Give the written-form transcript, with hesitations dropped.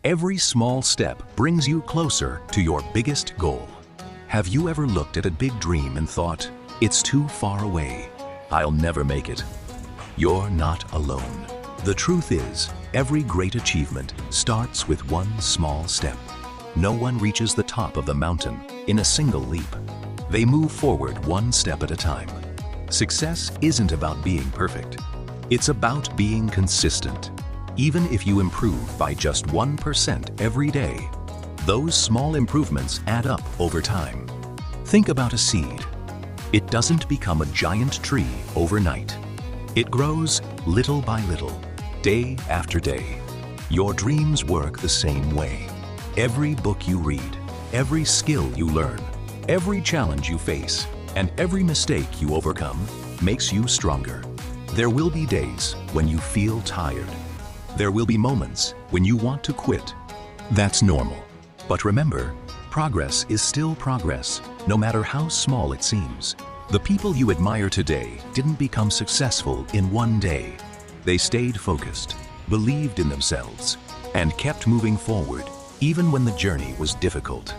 Every small step brings you closer to your biggest goal. Have you ever looked at a big dream and thought, it's too far away, I'll never make it? You're not alone. The truth is, every great achievement starts with one small step. No one reaches the top of the mountain in a single leap. They move forward one step at a time. Success isn't about being perfect. It's about being consistent. Even if you improve by just 1% every day, those small improvements add up over time. Think about a seed. It doesn't become a giant tree overnight. It grows little by little, day after day. Your dreams work the same way. Every book you read, every skill you learn, every challenge you face, and every mistake you overcome makes you stronger. There will be days when you feel tired. There will be moments when you want to quit. That's normal. But remember, progress is still progress, no matter how small it seems. The people you admire today didn't become successful in one day. They stayed focused, believed in themselves, and kept moving forward even when the journey was difficult.